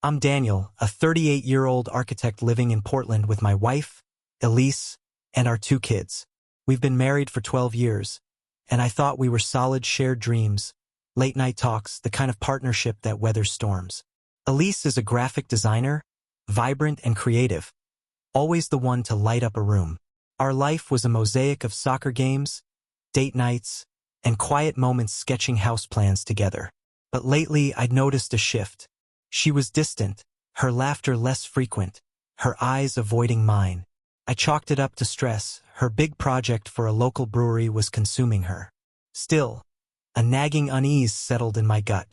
I'm Daniel, a 38-year-old architect living in Portland with my wife, Elise, and our 2 kids. We've been married for 12 years, and I thought we were solid shared dreams, late-night talks, the kind of partnership that weathers storms. Elise is a graphic designer, vibrant and creative, always the one to light up a room. Our life was a mosaic of soccer games, date nights, and quiet moments sketching house plans together. But lately I'd noticed a shift. She was distant, her laughter less frequent, her eyes avoiding mine. I chalked it up to stress. Her big project for a local brewery was consuming her. Still, a nagging unease settled in my gut.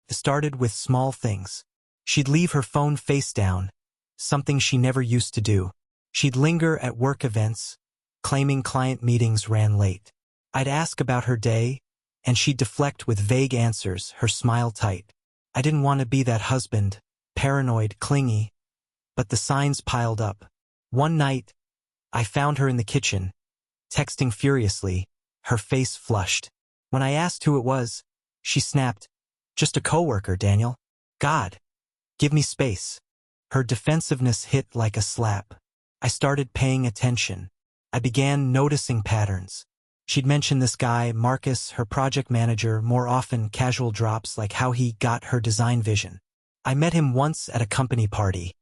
It started with small things. She'd leave her phone face down, something she never used to do. She'd linger at work events, claiming client meetings ran late. I'd ask about her day, and she'd deflect with vague answers, her smile tight. I didn't want to be that husband, paranoid, clingy, but the signs piled up. One night, I found her in the kitchen, texting furiously, her face flushed. When I asked who it was, she snapped, "Just a coworker, Daniel. God, give me space." Her defensiveness hit like a slap. I started paying attention. I began noticing patterns. She'd mention this guy, Marcus, her project manager, more often casual drops like how he got her design vision. I met him once at a company party.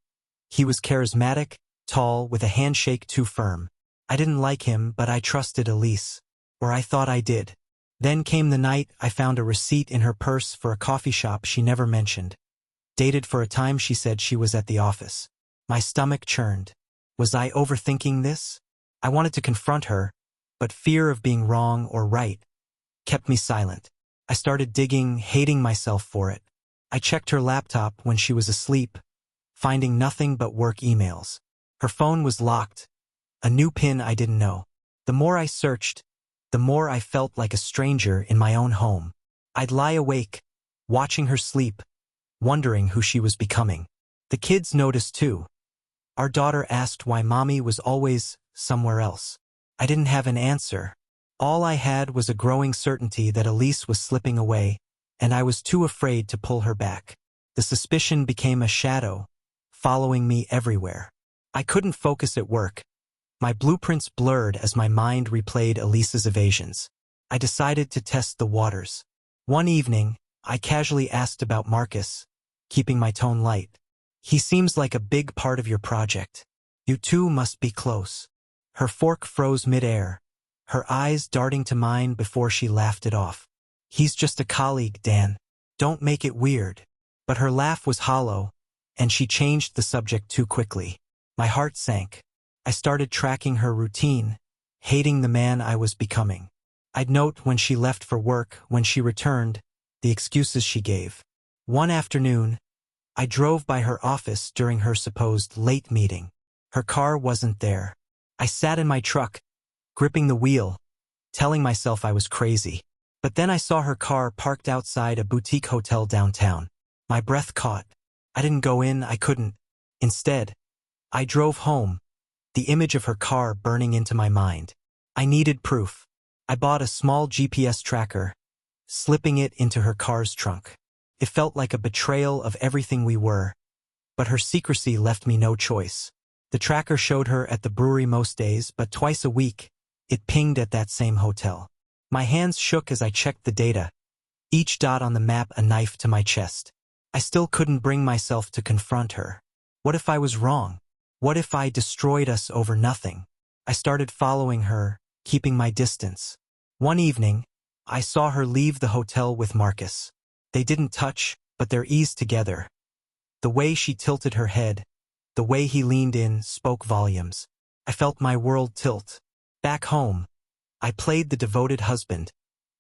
He was charismatic, tall, with a handshake too firm. I didn't like him, but I trusted Elise, or I thought I did. Then came the night I found a receipt in her purse for a coffee shop she never mentioned. Dated for a time she said she was at the office. My stomach churned. Was I overthinking this? I wanted to confront her, but fear of being wrong or right kept me silent. I started digging, hating myself for it. I checked her laptop when she was asleep, finding nothing but work emails. Her phone was locked, a new PIN I didn't know. The more I searched, the more I felt like a stranger in my own home. I'd lie awake, watching her sleep, wondering who she was becoming. The kids noticed too. Our daughter asked why mommy was always somewhere else. I didn't have an answer. All I had was a growing certainty that Elise was slipping away, and I was too afraid to pull her back. The suspicion became a shadow, following me everywhere. I couldn't focus at work. My blueprints blurred as my mind replayed Elise's evasions. I decided to test the waters. One evening, I casually asked about Marcus, keeping my tone light. "He seems like a big part of your project. You two must be close." Her fork froze midair, her eyes darting to mine before she laughed it off. "He's just a colleague, Dan. Don't make it weird." But her laugh was hollow, and she changed the subject too quickly. My heart sank. I started tracking her routine, hating the man I was becoming. I'd note when she left for work, when she returned, the excuses she gave. One afternoon, I drove by her office during her supposed late meeting. Her car wasn't there. I sat in my truck, gripping the wheel, telling myself I was crazy. But then I saw her car parked outside a boutique hotel downtown. My breath caught. I didn't go in, I couldn't. Instead, I drove home, the image of her car burning into my mind. I needed proof. I bought a small GPS tracker, slipping it into her car's trunk. It felt like a betrayal of everything we were, but her secrecy left me no choice. The tracker showed her at the brewery most days, but twice a week, it pinged at that same hotel. My hands shook as I checked the data, each dot on the map a knife to my chest. I still couldn't bring myself to confront her. What if I was wrong? What if I destroyed us over nothing? I started following her, keeping my distance. One evening, I saw her leave the hotel with Marcus. They didn't touch, but their ease together. The way she tilted her head, the way he leaned in, spoke volumes. I felt my world tilt. Back home, I played the devoted husband,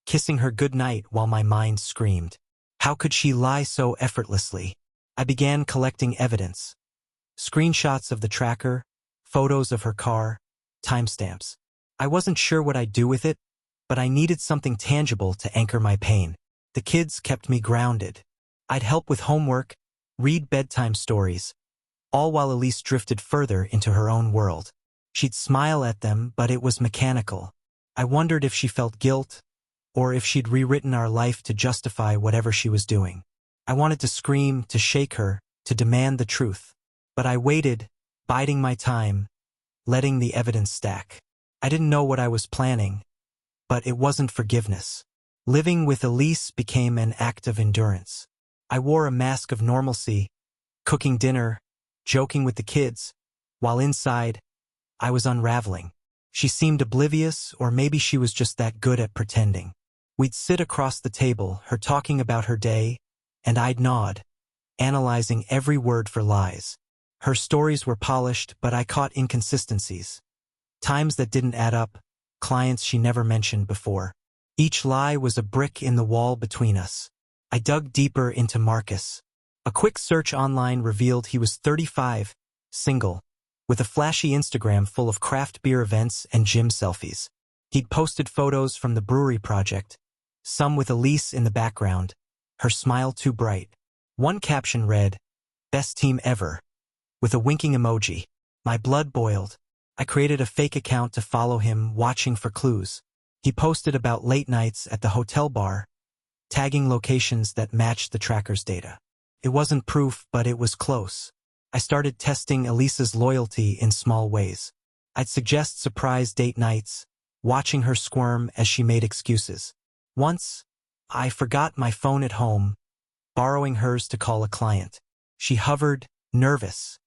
kissing her goodnight while my mind screamed. How could she lie so effortlessly? I began collecting evidence. Screenshots of the tracker, photos of her car, timestamps. I wasn't sure what I'd do with it, but I needed something tangible to anchor my pain. The kids kept me grounded. I'd help with homework, read bedtime stories, all while Elise drifted further into her own world. She'd smile at them, but it was mechanical. I wondered if she felt guilt, or if she'd rewritten our life to justify whatever she was doing. I wanted to scream, to shake her, to demand the truth. But I waited, biding my time, letting the evidence stack. I didn't know what I was planning, but it wasn't forgiveness. Living with Elise became an act of endurance. I wore a mask of normalcy, cooking dinner, joking with the kids, while inside, I was unraveling. She seemed oblivious, or maybe she was just that good at pretending. We'd sit across the table, her talking about her day, and I'd nod, analyzing every word for lies. Her stories were polished, but I caught inconsistencies. Times that didn't add up, clients she never mentioned before. Each lie was a brick in the wall between us. I dug deeper into Marcus. A quick search online revealed he was 35, single, with a flashy Instagram full of craft beer events and gym selfies. He'd posted photos from the brewery project, some with Elise in the background, her smile too bright. One caption read, "Best team ever," with a winking emoji. My blood boiled. I created a fake account to follow him, watching for clues. He posted about late nights at the hotel bar, tagging locations that matched the tracker's data. It wasn't proof, but it was close. I started testing Elise's loyalty in small ways. I'd suggest surprise date nights, watching her squirm as she made excuses. Once, I forgot my phone at home, borrowing hers to call a client. She hovered, nervous,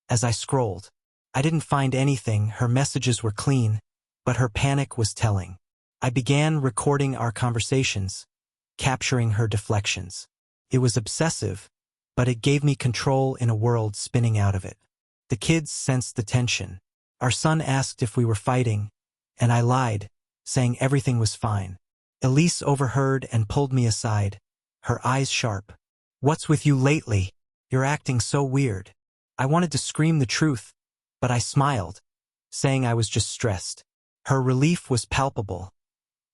as I scrolled. I didn't find anything, her messages were clean, but her panic was telling. I began recording our conversations, capturing her deflections. It was obsessive, but it gave me control in a world spinning out of it. The kids sensed the tension. Our son asked if we were fighting, and I lied, saying everything was fine. Elise overheard and pulled me aside, her eyes sharp. "What's with you lately? You're acting so weird." I wanted to scream the truth, but I smiled, saying I was just stressed. Her relief was palpable.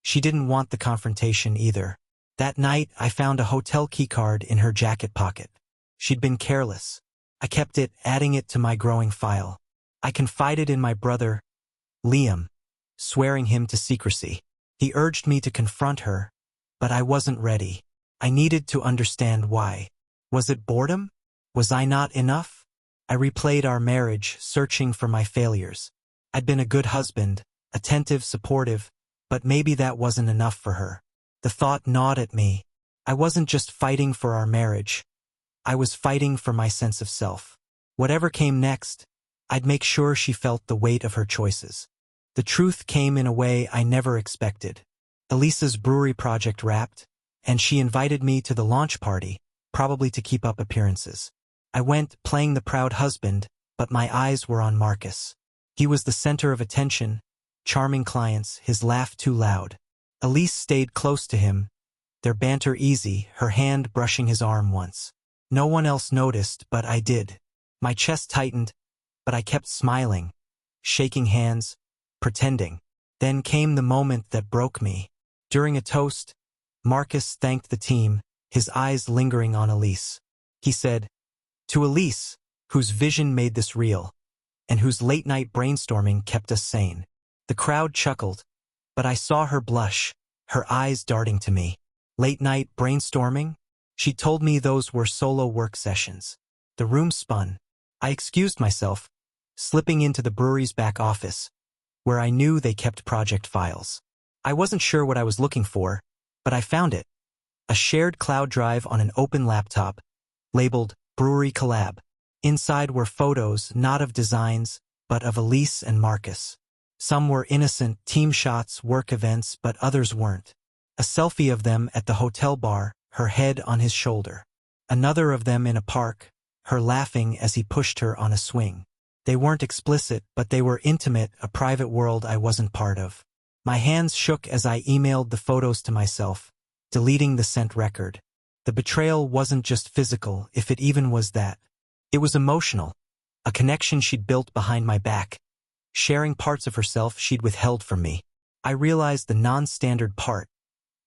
She didn't want the confrontation either. That night, I found a hotel keycard in her jacket pocket. She'd been careless. I kept it, adding it to my growing file. I confided in my brother, Liam, swearing him to secrecy. He urged me to confront her, but I wasn't ready. I needed to understand why. Was it boredom? Was I not enough? I replayed our marriage, searching for my failures. I'd been a good husband, attentive, supportive, but maybe that wasn't enough for her. The thought gnawed at me. I wasn't just fighting for our marriage. I was fighting for my sense of self. Whatever came next, I'd make sure she felt the weight of her choices. The truth came in a way I never expected. Elisa's brewery project wrapped, and she invited me to the launch party, probably to keep up appearances. I went, playing the proud husband, but my eyes were on Marcus. He was the center of attention, charming clients, his laugh too loud. Elise stayed close to him, their banter easy, her hand brushing his arm once. No one else noticed, but I did. My chest tightened, but I kept smiling, shaking hands, pretending. Then came the moment that broke me. During a toast, Marcus thanked the team, his eyes lingering on Elise. He said, "To Elise, whose vision made this real, and whose late-night brainstorming kept us sane." The crowd chuckled, but I saw her blush, her eyes darting to me. Late-night brainstorming? She told me those were solo work sessions. The room spun. I excused myself, slipping into the brewery's back office, where I knew they kept project files. I wasn't sure what I was looking for, but I found it. A shared cloud drive on an open laptop, labeled Brewery Collab. Inside were photos, not of designs, but of Elise and Marcus. Some were innocent team shots, work events, but others weren't. A selfie of them at the hotel bar, her head on his shoulder. Another of them in a park, her laughing as he pushed her on a swing. They weren't explicit, but they were intimate, a private world I wasn't part of. My hands shook as I emailed the photos to myself, deleting the sent record. The betrayal wasn't just physical, if it even was that. It was emotional, a connection she'd built behind my back, sharing parts of herself she'd withheld from me. I realized the non-standard part.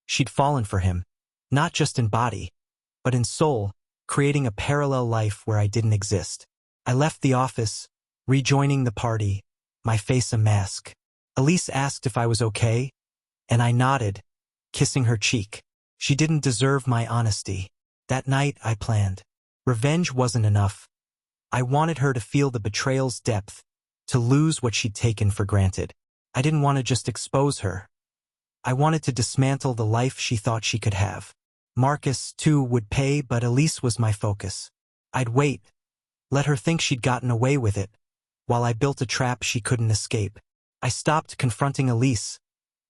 She'd fallen for him, not just in body, but in soul, creating a parallel life where I didn't exist. I left the office, rejoining the party, my face a mask. Elise asked if I was okay, and I nodded, kissing her cheek. She didn't deserve my honesty. That night I planned. Revenge wasn't enough. I wanted her to feel the betrayal's depth, to lose what she'd taken for granted. I didn't want to just expose her. I wanted to dismantle the life she thought she could have. Marcus, too, would pay, but Elise was my focus. I'd wait, let her think she'd gotten away with it, while I built a trap she couldn't escape. I stopped confronting Elise,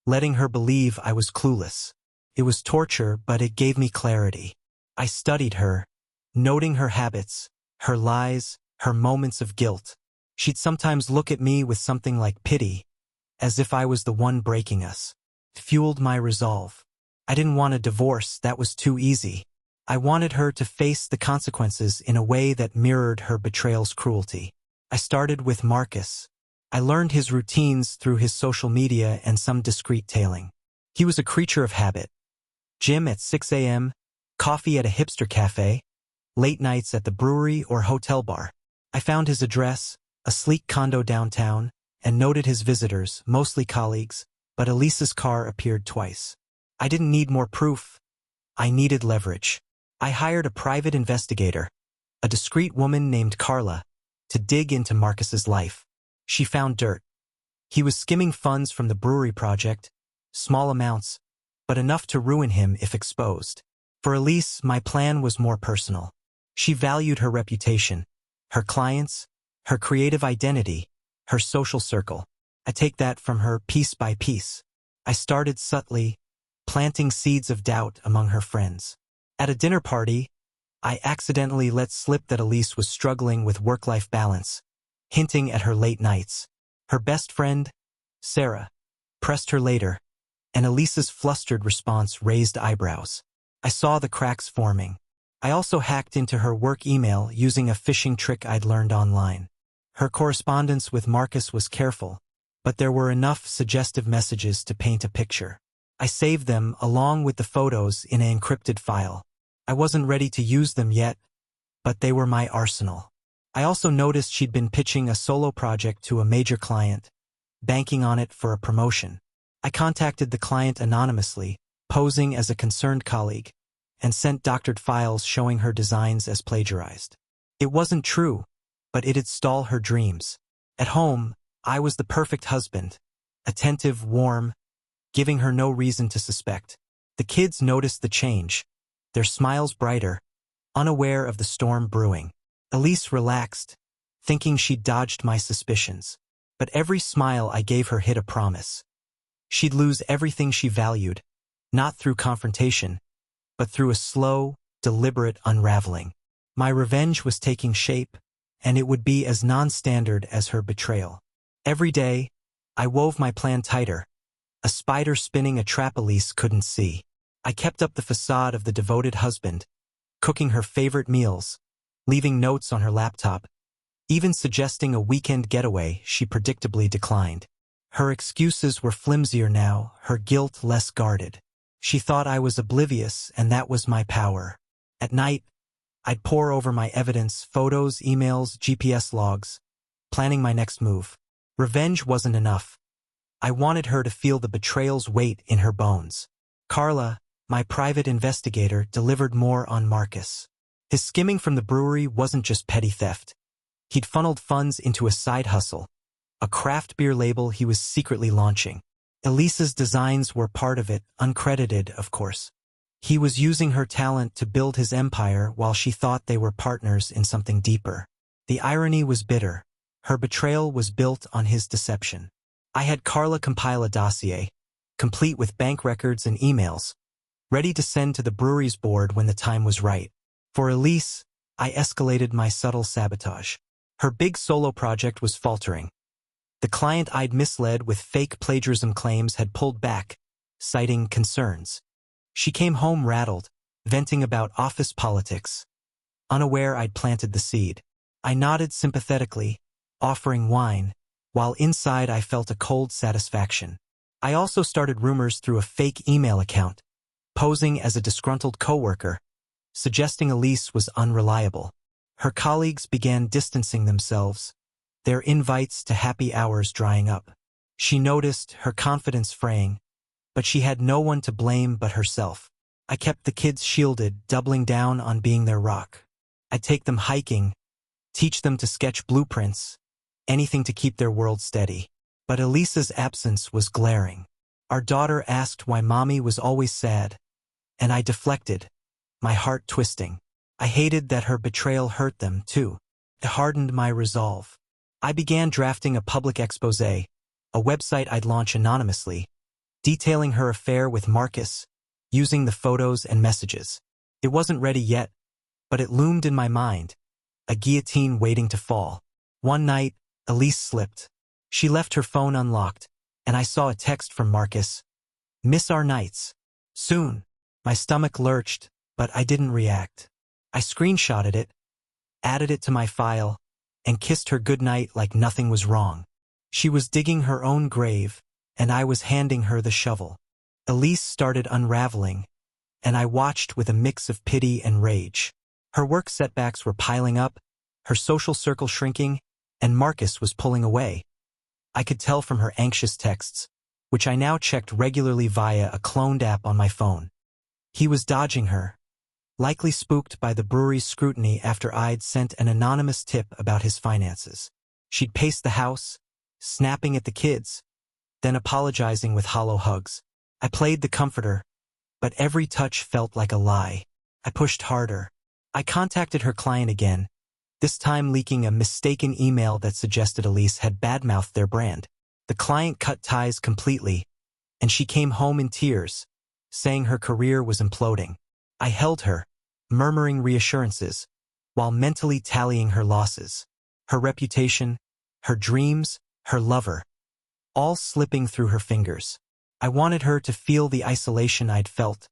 letting her believe I was clueless. It was torture, but it gave me clarity. I studied her, noting her habits, her lies, her moments of guilt. She'd sometimes look at me with something like pity, as if I was the one breaking us. It fueled my resolve. I didn't want a divorce, that was too easy. I wanted her to face the consequences in a way that mirrored her betrayal's cruelty. I started with Marcus. I learned his routines through his social media and some discreet tailing. He was a creature of habit. Gym at 6 a.m., coffee at a hipster cafe, late nights at the brewery or hotel bar. I found his address, a sleek condo downtown, and noted his visitors, mostly colleagues, but Elise's car appeared twice. I didn't need more proof. I needed leverage. I hired a private investigator, a discreet woman named Carla, to dig into Marcus's life. She found dirt. He was skimming funds from the brewery project, small amounts, but enough to ruin him if exposed. For Elise, my plan was more personal. She valued her reputation, her clients, her creative identity, her social circle. I take that from her piece by piece. I started subtly, planting seeds of doubt among her friends. At a dinner party, I accidentally let slip that Elise was struggling with work-life balance, hinting at her late nights. Her best friend, Sarah, pressed her later, and Elise's flustered response raised eyebrows. I saw the cracks forming. I also hacked into her work email using a phishing trick I'd learned online. Her correspondence with Marcus was careful, but there were enough suggestive messages to paint a picture. I saved them along with the photos in an encrypted file. I wasn't ready to use them yet, but they were my arsenal. I also noticed she'd been pitching a solo project to a major client, banking on it for a promotion. I contacted the client anonymously, posing as a concerned colleague, and sent doctored files showing her designs as plagiarized. It wasn't true, but it'd stall her dreams. At home, I was the perfect husband, attentive, warm, giving her no reason to suspect. The kids noticed the change, their smiles brighter, unaware of the storm brewing. Elise relaxed, thinking she'd dodged my suspicions. But every smile I gave her hid a promise. She'd lose everything she valued, not through confrontation, but through a slow, deliberate unraveling. My revenge was taking shape, and it would be as non-standard as her betrayal. Every day, I wove my plan tighter, a spider spinning a trap Elise couldn't see. I kept up the facade of the devoted husband, cooking her favorite meals, leaving notes on her laptop, even suggesting a weekend getaway she predictably declined. Her excuses were flimsier now, her guilt less guarded. She thought I was oblivious, and that was my power. At night, I'd pore over my evidence, photos, emails, GPS logs, planning my next move. Revenge wasn't enough. I wanted her to feel the betrayal's weight in her bones. Carla, my private investigator, delivered more on Marcus. His skimming from the brewery wasn't just petty theft. He'd funneled funds into a side hustle, a craft beer label he was secretly launching. Elise's designs were part of it, uncredited, of course. He was using her talent to build his empire while she thought they were partners in something deeper. The irony was bitter. Her betrayal was built on his deception. I had Carla compile a dossier, complete with bank records and emails, ready to send to the brewery's board when the time was right. For Elise, I escalated my subtle sabotage. Her big solo project was faltering. The client I'd misled with fake plagiarism claims had pulled back, citing concerns. She came home rattled, venting about office politics. Unaware I'd planted the seed. I nodded sympathetically, offering wine, while inside I felt a cold satisfaction. I also started rumors through a fake email account, posing as a disgruntled coworker, suggesting Elise was unreliable. Her colleagues began distancing themselves, their invites to happy hours drying up. She noticed, her confidence fraying, but she had no one to blame but herself. I kept the kids shielded, doubling down on being their rock. I'd take them hiking, teach them to sketch blueprints, anything to keep their world steady. But Elisa's absence was glaring. Our daughter asked why mommy was always sad, and I deflected, my heart twisting. I hated that her betrayal hurt them, too. It hardened my resolve. I began drafting a public expose, a website I'd launch anonymously, detailing her affair with Marcus, using the photos and messages. It wasn't ready yet, but it loomed in my mind, a guillotine waiting to fall. One night, Elise slipped. She left her phone unlocked, and I saw a text from Marcus. "Miss our nights. Soon." My stomach lurched, but I didn't react. I screenshotted it, added it to my file, and kissed her goodnight like nothing was wrong. She was digging her own grave, and I was handing her the shovel. Elise started unraveling, and I watched with a mix of pity and rage. Her work setbacks were piling up, her social circle shrinking, and Marcus was pulling away. I could tell from her anxious texts, which I now checked regularly via a cloned app on my phone. He was dodging her, likely spooked by the brewery's scrutiny after I'd sent an anonymous tip about his finances. She'd pace the house, snapping at the kids, then apologizing with hollow hugs. I played the comforter, but every touch felt like a lie. I pushed harder. I contacted her client again, this time leaking a mistaken email that suggested Elise had badmouthed their brand. The client cut ties completely, and she came home in tears, saying her career was imploding. I held her, murmuring reassurances, while mentally tallying her losses. Her reputation, her dreams, her lover, all slipping through her fingers. I wanted her to feel the isolation I'd felt,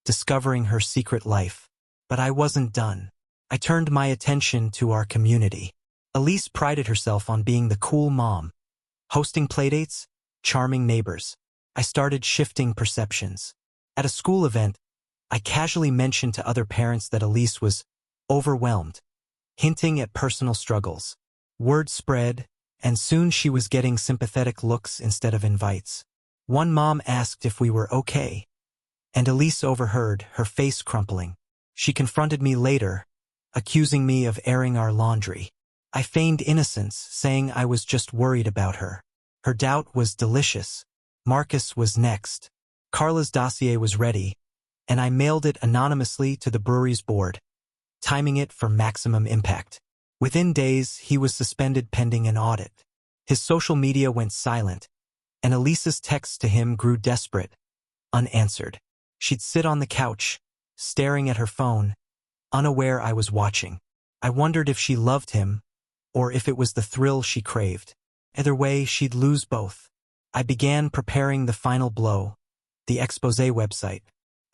discovering her secret life. But I wasn't done. I turned my attention to our community. Elise prided herself on being the cool mom, hosting playdates, charming neighbors. I started shifting perceptions. At a school event, I casually mentioned to other parents that Elise was overwhelmed, hinting at personal struggles. Word spread, and soon she was getting sympathetic looks instead of invites. One mom asked if we were okay, and Elise overheard, her face crumpling. She confronted me later, accusing me of airing our laundry. I feigned innocence, saying I was just worried about her. Her doubt was delicious. Marcus was next. Carla's dossier was ready, and I mailed it anonymously to the brewery's board, timing it for maximum impact. Within days, he was suspended pending an audit. His social media went silent, and Elisa's texts to him grew desperate, unanswered. She'd sit on the couch, staring at her phone, unaware I was watching. I wondered if she loved him, or if it was the thrill she craved. Either way, she'd lose both. I began preparing the final blow, the expose website.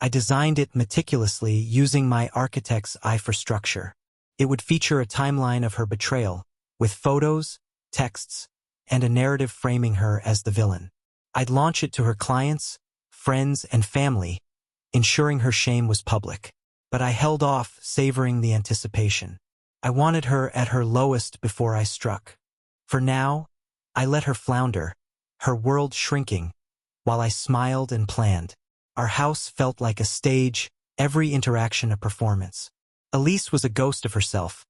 I designed it meticulously using my architect's eye for structure. It would feature a timeline of her betrayal, with photos, texts, and a narrative framing her as the villain. I'd launch it to her clients, friends, and family, ensuring her shame was public. But I held off, savoring the anticipation. I wanted her at her lowest before I struck. For now, I let her flounder, her world shrinking, while I smiled and planned. Our house felt like a stage, every interaction a performance. Elise was a ghost of herself,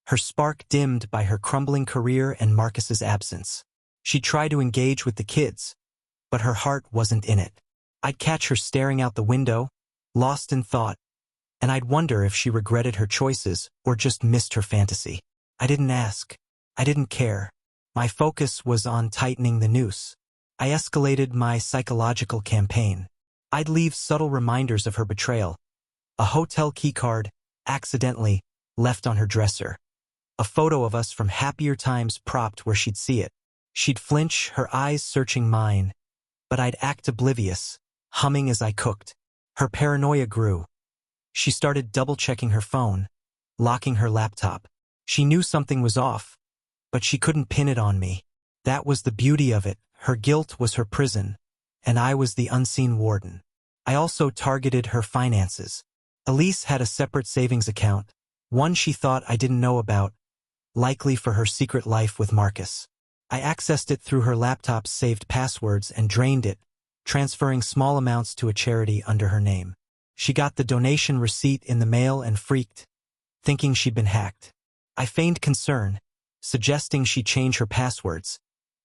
her spark dimmed by her crumbling career and Marcus's absence. She tried to engage with the kids, but her heart wasn't in it. I'd catch her staring out the window, lost in thought, and I'd wonder if she regretted her choices or just missed her fantasy. I didn't ask. I didn't care. My focus was on tightening the noose. I escalated my psychological campaign. I'd leave subtle reminders of her betrayal. A hotel keycard, accidentally, left on her dresser. A photo of us from happier times propped where she'd see it. She'd flinch, her eyes searching mine, but I'd act oblivious, humming as I cooked. Her paranoia grew. She started double-checking her phone, locking her laptop. She knew something was off, but she couldn't pin it on me. That was the beauty of it. Her guilt was her prison, and I was the unseen warden. I also targeted her finances. Elise had a separate savings account, one she thought I didn't know about, likely for her secret life with Marcus. I accessed it through her laptop's saved passwords and drained it, transferring small amounts to a charity under her name. She got the donation receipt in the mail and freaked, thinking she'd been hacked. I feigned concern, suggesting she change her passwords,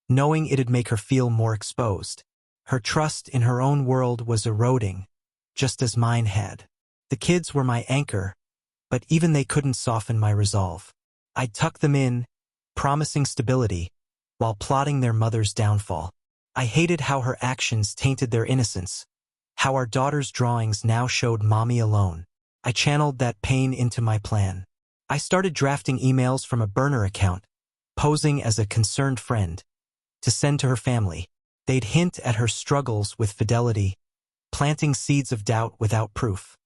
knowing it'd make her feel more exposed. Her trust in her own world was eroding, just as mine had. The kids were my anchor, but even they couldn't soften my resolve. I'd tuck them in, promising stability, while plotting their mother's downfall. I hated how her actions tainted their innocence, how our daughter's drawings now showed mommy alone. I channeled that pain into my plan. I started drafting emails from a burner account, posing as a concerned friend, to send to her family. They'd hint at her struggles with fidelity, planting seeds of doubt without proof.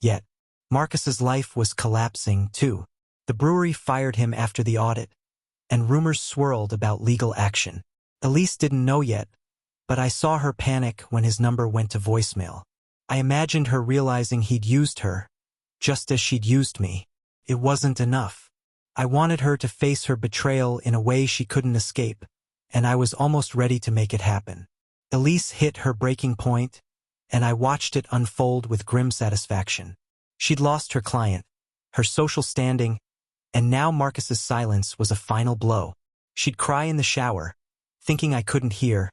Yet, Marcus's life was collapsing, too. The brewery fired him after the audit, and rumors swirled about legal action. Elise didn't know yet, but I saw her panic when his number went to voicemail. I imagined her realizing he'd used her, just as she'd used me. It wasn't enough. I wanted her to face her betrayal in a way she couldn't escape, and I was almost ready to make it happen. Elise hit her breaking point, and I watched it unfold with grim satisfaction. She'd lost her client, her social standing, and now Marcus's silence was a final blow. She'd cry in the shower, thinking I couldn't hear,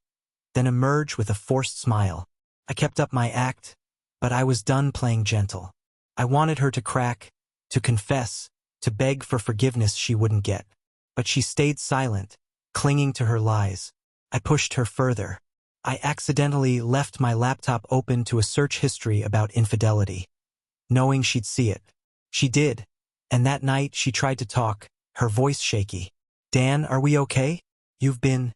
then emerge with a forced smile. I kept up my act, but I was done playing gentle. I wanted her to crack, to confess, to beg for forgiveness she wouldn't get. But she stayed silent, clinging to her lies. I pushed her further. I accidentally left my laptop open to a search history about infidelity, knowing she'd see it. She did, and that night she tried to talk, her voice shaky. "Dan, are we okay? You've been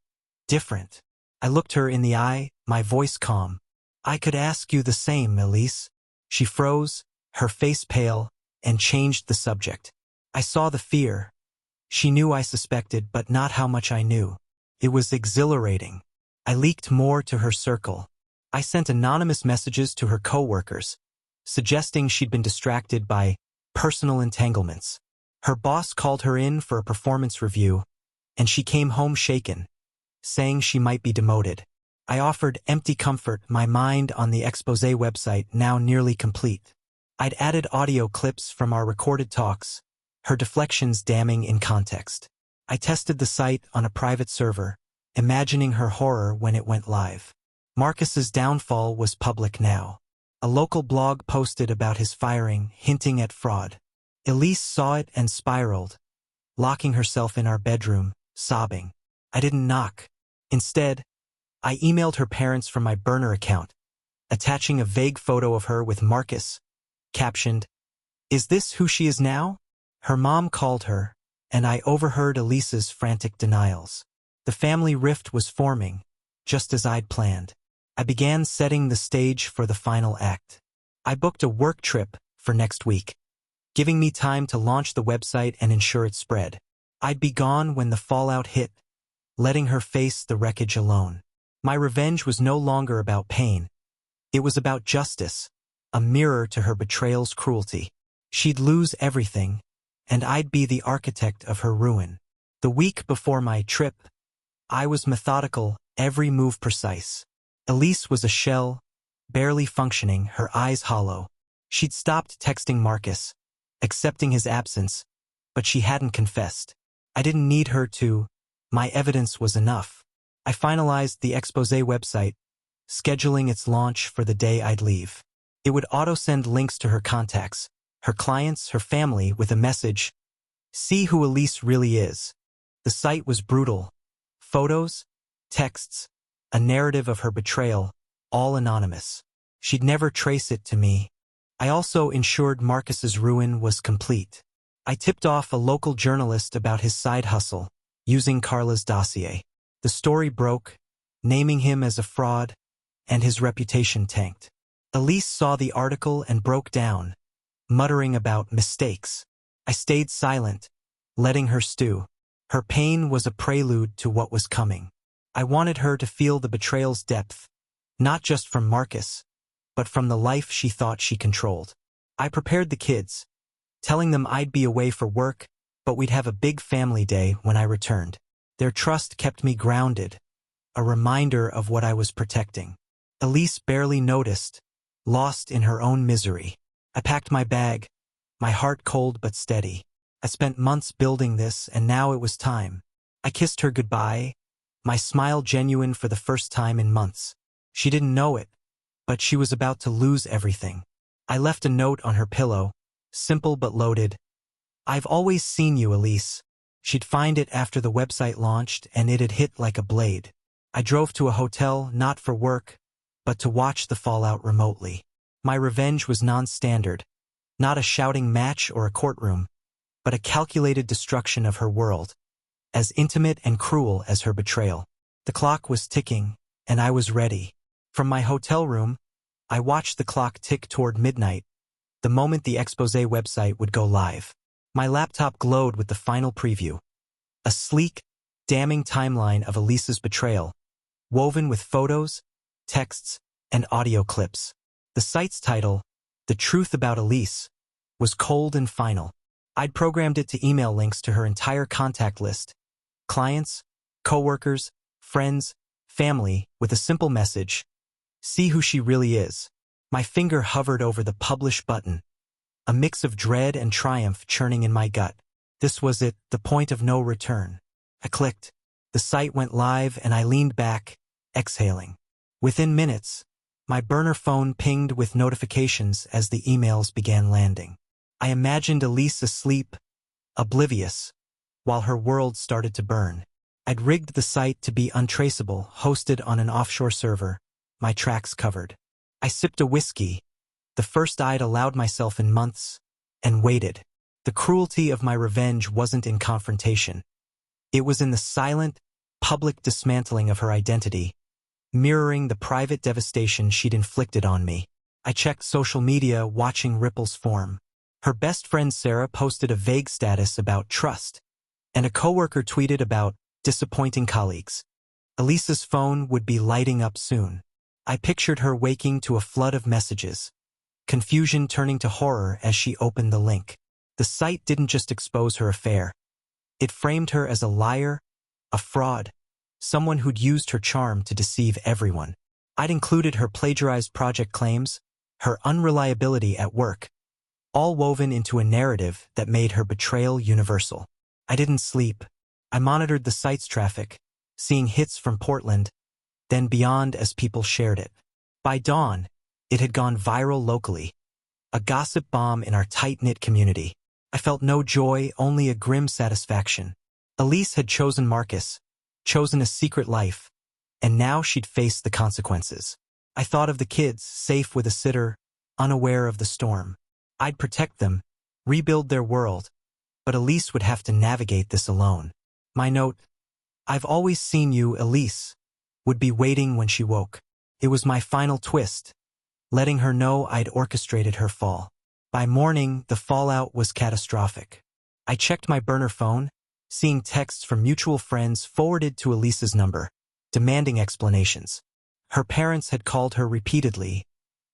different." I looked her in the eye, my voice calm. "I could ask you the same, Elise." She froze, her face pale, and changed the subject. I saw the fear. She knew I suspected, but not how much I knew. It was exhilarating. I leaked more to her circle. I sent anonymous messages to her coworkers, suggesting she'd been distracted by personal entanglements. Her boss called her in for a performance review, and she came home shaken, saying she might be demoted. I offered empty comfort, my mind on the expose website now nearly complete. I'd added audio clips from our recorded talks, her deflections damning in context. I tested the site on a private server, imagining her horror when it went live. Marcus's downfall was public now. A local blog posted about his firing, hinting at fraud. Elise saw it and spiraled, locking herself in our bedroom, sobbing. I didn't knock. Instead, I emailed her parents from my burner account, attaching a vague photo of her with Marcus, captioned, "Is this who she is now?" Her mom called her, and I overheard Elise's frantic denials. The family rift was forming, just as I'd planned. I began setting the stage for the final act. I booked a work trip for next week, giving me time to launch the website and ensure it spread. I'd be gone when the fallout hit, letting her face the wreckage alone. My revenge was no longer about pain. It was about justice, a mirror to her betrayal's cruelty. She'd lose everything, and I'd be the architect of her ruin. The week before my trip, I was methodical, every move precise. Elise was a shell, barely functioning, her eyes hollow. She'd stopped texting Marcus, accepting his absence, but she hadn't confessed. I didn't need her to. My evidence was enough. I finalized the expose website, scheduling its launch for the day I'd leave. It would auto-send links to her contacts, her clients, her family, with a message, "See who Elise really is." The site was brutal. Photos, texts, a narrative of her betrayal, all anonymous. She'd never trace it to me. I also ensured Marcus's ruin was complete. I tipped off a local journalist about his side hustle, using Carla's dossier. The story broke, naming him as a fraud, and his reputation tanked. Elise saw the article and broke down, muttering about mistakes. I stayed silent, letting her stew. Her pain was a prelude to what was coming. I wanted her to feel the betrayal's depth, not just from Marcus, but from the life she thought she controlled. I prepared the kids, telling them I'd be away for work, but we'd have a big family day when I returned. Their trust kept me grounded, a reminder of what I was protecting. Elise barely noticed, lost in her own misery. I packed my bag, my heart cold but steady. I spent months building this, and now it was time. I kissed her goodbye, my smile genuine for the first time in months. She didn't know it, but she was about to lose everything. I left a note on her pillow, simple but loaded. "I've always seen you, Elise." She'd find it after the website launched, and it had hit like a blade. I drove to a hotel, not for work, but to watch the fallout remotely. My revenge was non-standard, not a shouting match or a courtroom, but a calculated destruction of her world, as intimate and cruel as her betrayal. The clock was ticking, and I was ready. From my hotel room, I watched the clock tick toward midnight, the moment the exposé website would go live. My laptop glowed with the final preview. A sleek, damning timeline of Elise's betrayal, woven with photos, texts, and audio clips. The site's title, "The Truth About Elise," was cold and final. I'd programmed it to email links to her entire contact list, clients, coworkers, friends, family, with a simple message: "See who she really is." My finger hovered over the publish button, a mix of dread and triumph churning in my gut. This was it, the point of no return. I clicked. The site went live, and I leaned back, exhaling. Within minutes, my burner phone pinged with notifications as the emails began landing. I imagined Elise asleep, oblivious, while her world started to burn. I'd rigged the site to be untraceable, hosted on an offshore server, my tracks covered. I sipped a whiskey, the first I'd allowed myself in months, and waited. The cruelty of my revenge wasn't in confrontation. It was in the silent, public dismantling of her identity, mirroring the private devastation she'd inflicted on me. I checked social media, watching ripples form. Her best friend Sarah posted a vague status about trust, and a coworker tweeted about disappointing colleagues. Elise's phone would be lighting up soon. I pictured her waking to a flood of messages, confusion turning to horror as she opened the link. The site didn't just expose her affair. It framed her as a liar, a fraud, someone who'd used her charm to deceive everyone. I'd included her plagiarized project claims, her unreliability at work, all woven into a narrative that made her betrayal universal. I didn't sleep. I monitored the site's traffic, seeing hits from Portland, then beyond as people shared it. By dawn, it had gone viral locally, a gossip bomb in our tight-knit community. I felt no joy, only a grim satisfaction. Elise had chosen Marcus, chosen a secret life, and now she'd face the consequences. I thought of the kids, safe with a sitter, unaware of the storm. I'd protect them, rebuild their world, but Elise would have to navigate this alone. My note, "I've always seen you, Elise," would be waiting when she woke. It was my final twist, letting her know I'd orchestrated her fall. By morning, the fallout was catastrophic. I checked my burner phone, seeing texts from mutual friends forwarded to Elise's number, demanding explanations. Her parents had called her repeatedly,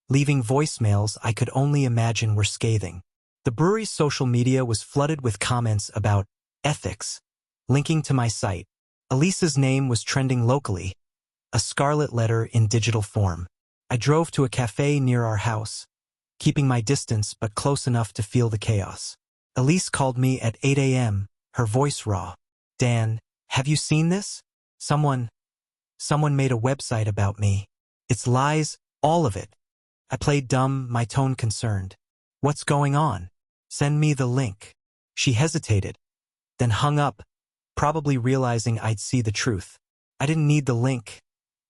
leaving voicemails I could only imagine were scathing. The brewery's social media was flooded with comments about ethics, linking to my site. Elise's name was trending locally, a scarlet letter in digital form. I drove to a cafe near our house, keeping my distance but close enough to feel the chaos. Elise called me at 8 a.m., her voice raw. "Dan, have you seen this? Someone made a website about me. It's lies, all of it." I played dumb, my tone concerned. "What's going on? Send me the link." She hesitated, then hung up, probably realizing I'd see the truth. I didn't need the link.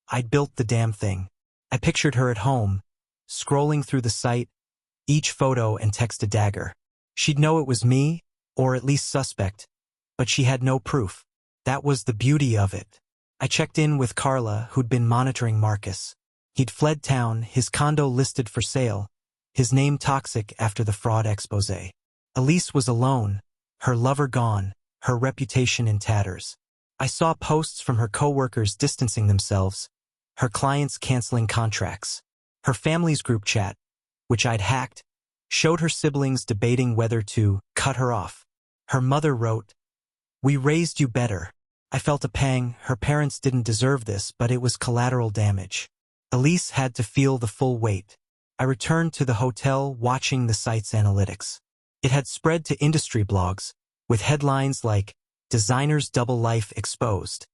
I'd built the damn thing. I pictured her at home, scrolling through the site, each photo and text a dagger. She'd know it was me, or at least suspect, but she had no proof. That was the beauty of it. I checked in with Carla, who'd been monitoring Marcus. He'd fled town, his condo listed for sale, his name toxic after the fraud exposé. Elise was alone, her lover gone, her reputation in tatters. I saw posts from her coworkers distancing themselves, her clients canceling contracts. Her family's group chat, which I'd hacked, showed her siblings debating whether to cut her off. Her mother wrote, "We raised you better." I felt a pang. Her parents didn't deserve this, but it was collateral damage. Elise had to feel the full weight. I returned to the hotel, watching the site's analytics. It had spread to industry blogs, with headlines like, "Designer's Double Life Exposed."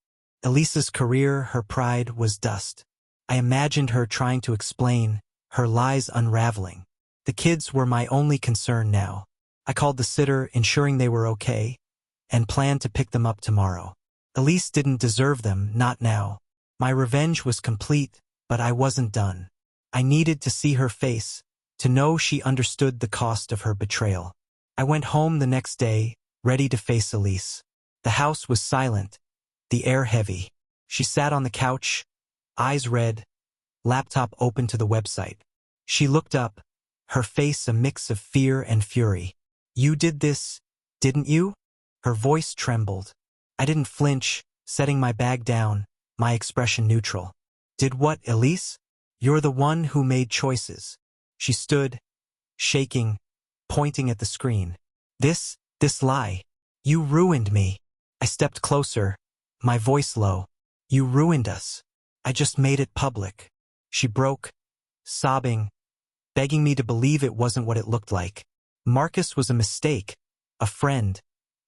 Elise's career, her pride, was dust. I imagined her trying to explain, her lies unraveling. The kids were my only concern now. I called the sitter, ensuring they were okay, and planned to pick them up tomorrow. Elise didn't deserve them, not now. My revenge was complete, but I wasn't done. I needed to see her face, to know she understood the cost of her betrayal. I went home the next day, ready to face Elise. The house was silent, the air heavy. She sat on the couch, eyes red, laptop open to the website. She looked up, her face a mix of fear and fury. "You did this, didn't you?" Her voice trembled. I didn't flinch, setting my bag down, my expression neutral. "Did what, Elise? You're the one who made choices." She stood, shaking, pointing at the screen. This lie. "You ruined me." I stepped closer, my voice low. "You ruined us. I just made it public." She broke, sobbing, begging me to believe it wasn't what it looked like. Marcus was a mistake, a friend,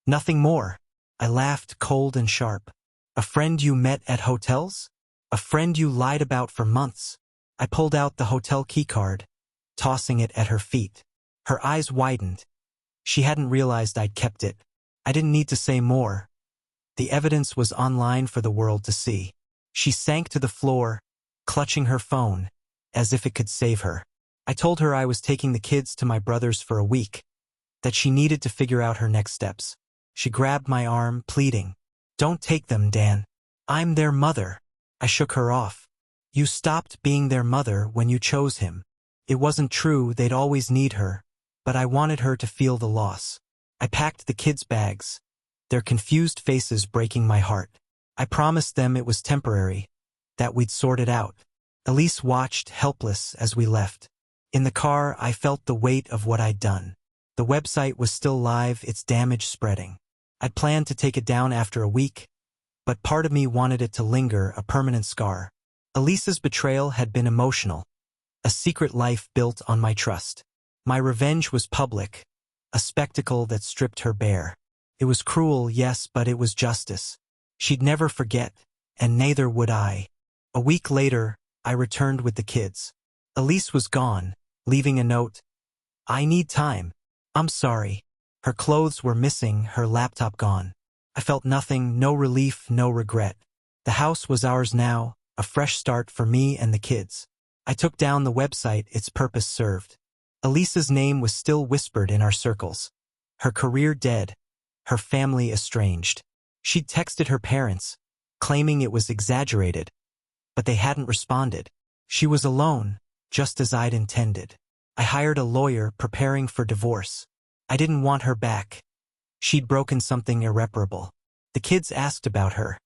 nothing more. I laughed, cold and sharp. "A friend you met at hotels? A friend you lied about for months?" I pulled out the hotel keycard, tossing it at her feet. Her eyes widened. She hadn't realized I'd kept it. I didn't need to say more. The evidence was online for the world to see. She sank to the floor, clutching her phone, as if it could save her. I told her I was taking the kids to my brother's for a week, that she needed to figure out her next steps. She grabbed my arm, pleading, "Don't take them, Dan. I'm their mother." I shook her off. "You stopped being their mother when you chose him." It wasn't true, they'd always need her, but I wanted her to feel the loss. I packed the kids' bags, their confused faces breaking my heart. I promised them it was temporary, that we'd sort it out. Elise watched, helpless, as we left. In the car, I felt the weight of what I'd done. The website was still live, its damage spreading. I'd planned to take it down after a week, but part of me wanted it to linger, a permanent scar. Elise's betrayal had been emotional, a secret life built on my trust. My revenge was public, a spectacle that stripped her bare. It was cruel, yes, but it was justice. She'd never forget, and neither would I. A week later, I returned with the kids. Elise was gone, leaving a note. "I need time. I'm sorry." Her clothes were missing, her laptop gone. I felt nothing, no relief, no regret. The house was ours now, a fresh start for me and the kids. I took down the website, its purpose served. Elise's name was still whispered in our circles. Her career dead, her family estranged. She'd texted her parents, claiming it was exaggerated, but they hadn't responded. She was alone, just as I'd intended. I hired a lawyer, preparing for divorce. I didn't want her back. She'd broken something irreparable. The kids asked about her,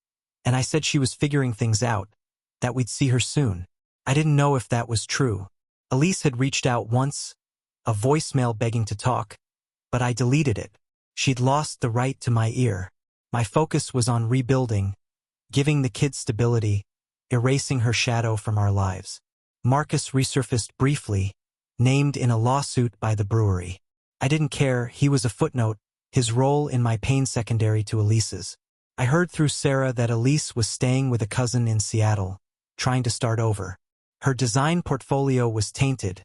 and I said she was figuring things out, that we'd see her soon. I didn't know if that was true. Elise had reached out once, a voicemail begging to talk, but I deleted it. She'd lost the right to my ear. My focus was on rebuilding, giving the kids stability, erasing her shadow from our lives. Marcus resurfaced briefly, named in a lawsuit by the brewery. I didn't care, he was a footnote, his role in my pain secondary to Elise's. I heard through Sarah that Elise was staying with a cousin in Seattle, trying to start over. Her design portfolio was tainted,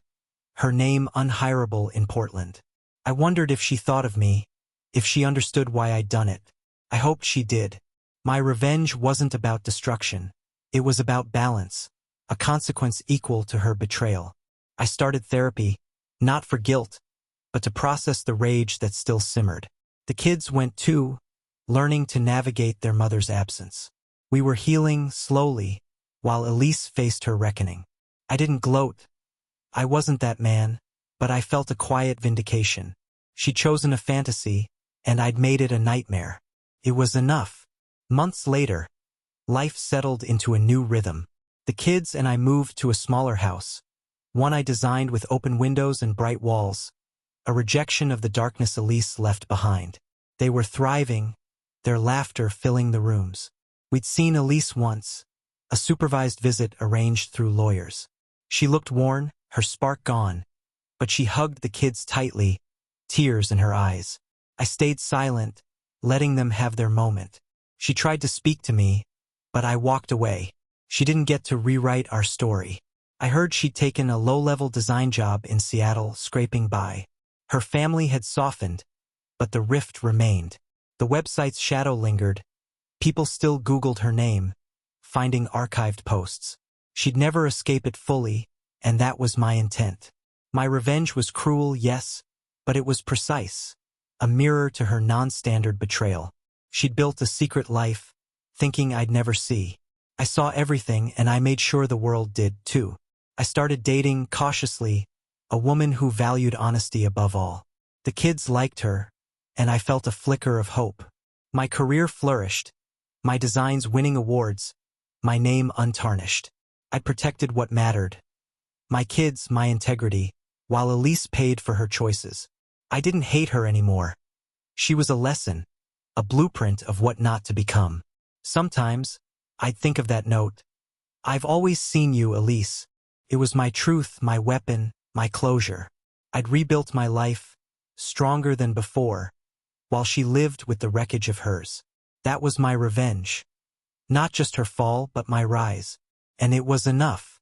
her name unhireable in Portland. I wondered if she thought of me, if she understood why I'd done it. I hoped she did. My revenge wasn't about destruction. It was about balance, a consequence equal to her betrayal. I started therapy, not for guilt, but to process the rage that still simmered. The kids went too, learning to navigate their mother's absence. We were healing slowly, while Elise faced her reckoning. I didn't gloat. I wasn't that man, but I felt a quiet vindication. She'd chosen a fantasy, and I'd made it a nightmare. It was enough. Months later, life settled into a new rhythm. The kids and I moved to a smaller house, one I designed with open windows and bright walls, a rejection of the darkness Elise left behind. They were thriving, their laughter filling the rooms. We'd seen Elise once, a supervised visit arranged through lawyers. She looked worn, her spark gone, but she hugged the kids tightly, tears in her eyes. I stayed silent, letting them have their moment. She tried to speak to me, but I walked away. She didn't get to rewrite our story. I heard she'd taken a low-level design job in Seattle, scraping by. Her family had softened, but the rift remained. The website's shadow lingered. People still Googled her name, finding archived posts. She'd never escape it fully, and that was my intent. My revenge was cruel, yes, but it was precise. A mirror to her non-standard betrayal. She'd built a secret life, thinking I'd never see. I saw everything, and I made sure the world did, too. I started dating, cautiously, a woman who valued honesty above all. The kids liked her, and I felt a flicker of hope. My career flourished, my designs winning awards, my name untarnished. I protected what mattered. My kids, my integrity, while Elise paid for her choices. I didn't hate her anymore. She was a lesson, a blueprint of what not to become. Sometimes, I'd think of that note. I've always seen you, Elise. It was my truth, my weapon, my closure. I'd rebuilt my life, stronger than before, while she lived with the wreckage of hers. That was my revenge. Not just her fall, but my rise. And it was enough.